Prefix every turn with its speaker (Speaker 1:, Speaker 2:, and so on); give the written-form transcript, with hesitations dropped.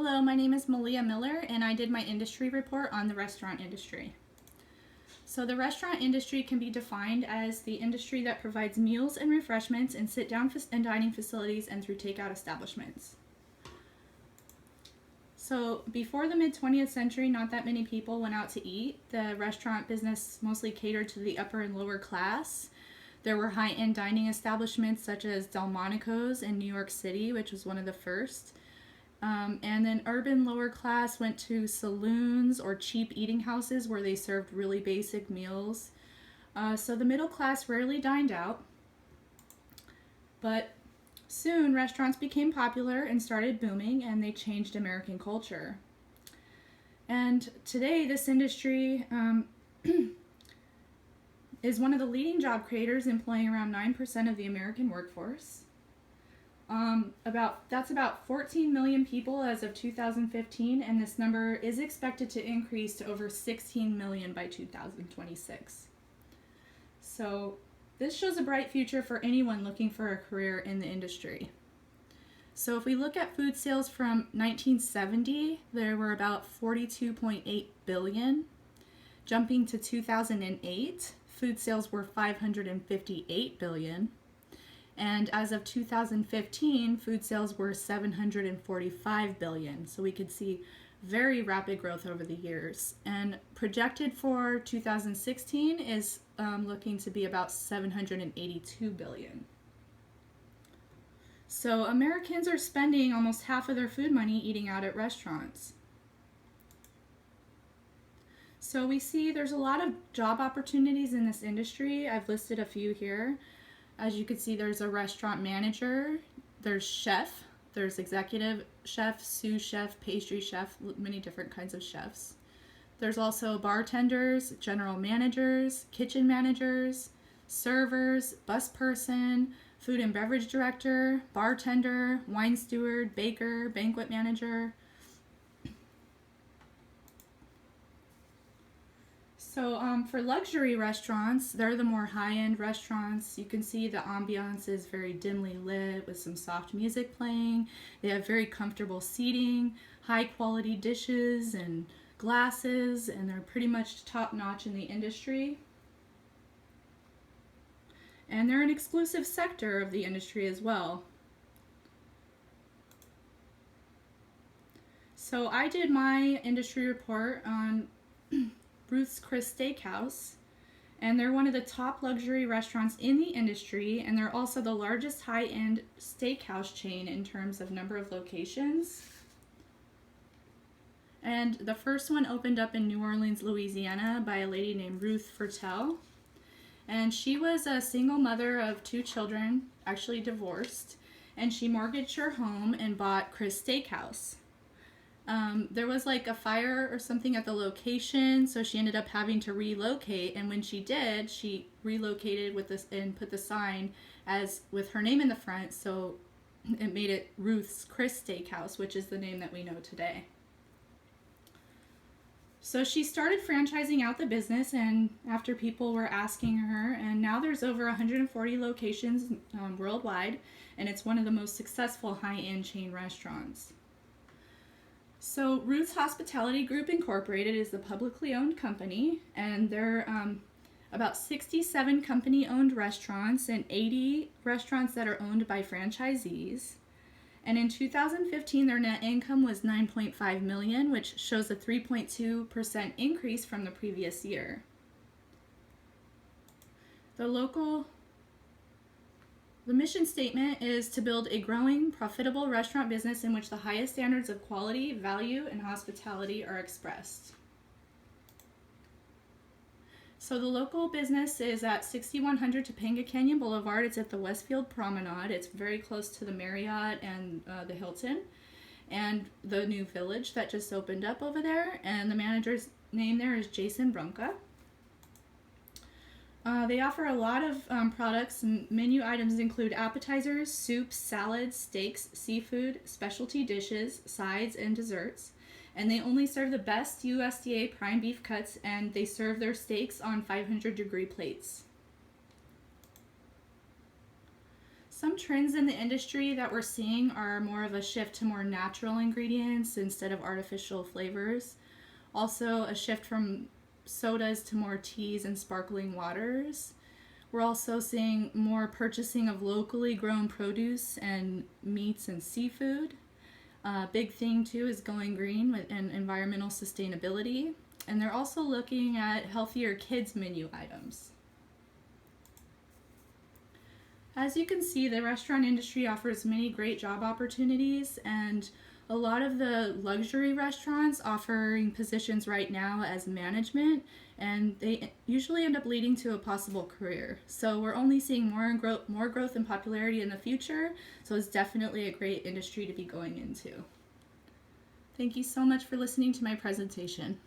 Speaker 1: Hello, my name is Malia Miller, and I did my industry report on the restaurant industry. So the restaurant industry can be defined as the industry that provides meals and refreshments in sit-down and dining facilities and through takeout establishments. So before the mid-20th century, not that many people went out to eat. The restaurant business mostly catered to the upper and lower class. There were high-end dining establishments such as Delmonico's in New York City, which was one of the first. And then urban lower class went to saloons or cheap eating houses where they served really basic meals. So the middle class rarely dined out. But soon restaurants became popular and started booming, and they changed American culture. And today this industry is one of the leading job creators, employing around 9% of the American workforce. That's about 14 million people as of 2015, and this number is expected to increase to over 16 million by 2026. So this shows a bright future for anyone looking for a career in the industry. So if we look at food sales from 1970, there were about 42.8 billion. Jumping to 2008, food sales were 558 billion. And as of 2015, food sales were 745 billion. So we could see very rapid growth over the years. And projected for 2016 is looking to be about 782 billion. So Americans are spending almost half of their food money eating out at restaurants. So we see there's a lot of job opportunities in this industry. I've listed a few here. As you can see, there's a restaurant manager, there's chef, there's executive chef, sous chef, pastry chef, many different kinds of chefs. There's also bartenders, general managers, kitchen managers, servers, bus person, food and beverage director, bartender, wine steward, baker, banquet manager. So for luxury restaurants, they're the more high-end restaurants. You can see the ambiance is very dimly lit with some soft music playing. They have very comfortable seating, high-quality dishes and glasses, and they're pretty much top-notch in the industry. And they're an exclusive sector of the industry as well. So I did my industry report on Ruth's Chris Steakhouse, and they're one of the top luxury restaurants in the industry, and they're also the largest high-end steakhouse chain in terms of number of locations. And the first one opened up in New Orleans, Louisiana by a lady named Ruth Fertel. And she was a single mother of 2 children, actually divorced, and she mortgaged her home and bought Chris Steakhouse. There was like a fire or something at the location, so she ended up having to relocate, and when she did, she relocated with this and put the sign as with her name in the front, so it made it Ruth's Chris Steakhouse, which is the name that we know today. So she started franchising out the business, and after people were asking her, and now there's over 140 locations worldwide, and it's one of the most successful high-end chain restaurants. So Ruth's Hospitality Group Incorporated is the publicly owned company, and there are about 67 company-owned restaurants and 80 restaurants that are owned by franchisees. And in 2015, their net income was $9.5 million, which shows a 3.2% increase from the previous year. The mission statement is to build a growing, profitable restaurant business in which the highest standards of quality, value, and hospitality are expressed. So the local business is at 6100 Topanga Canyon Boulevard. It's at the Westfield Promenade. It's very close to the Marriott and the Hilton and the new village that just opened up over there. And the manager's name there is Jason Brunca. They offer a lot of products, and menu items include appetizers, soups, salads, steaks, seafood, specialty dishes, sides, and desserts. And they only serve the best USDA prime beef cuts, and they serve their steaks on 500-degree plates. Some trends in the industry that we're seeing are more of a shift to more natural ingredients instead of artificial flavors. Also, a shift from sodas to more teas and sparkling waters. We're also seeing more purchasing of locally grown produce and meats and seafood. Big thing too is going green and environmental sustainability. And they're also looking at healthier kids menu items. As you can see, the restaurant industry offers many great job opportunities, and a lot of the luxury restaurants offering positions right now as management, and they usually end up leading to a possible career. So we're only seeing more growth and popularity in the future, so it's definitely a great industry to be going into. Thank you so much for listening to my presentation.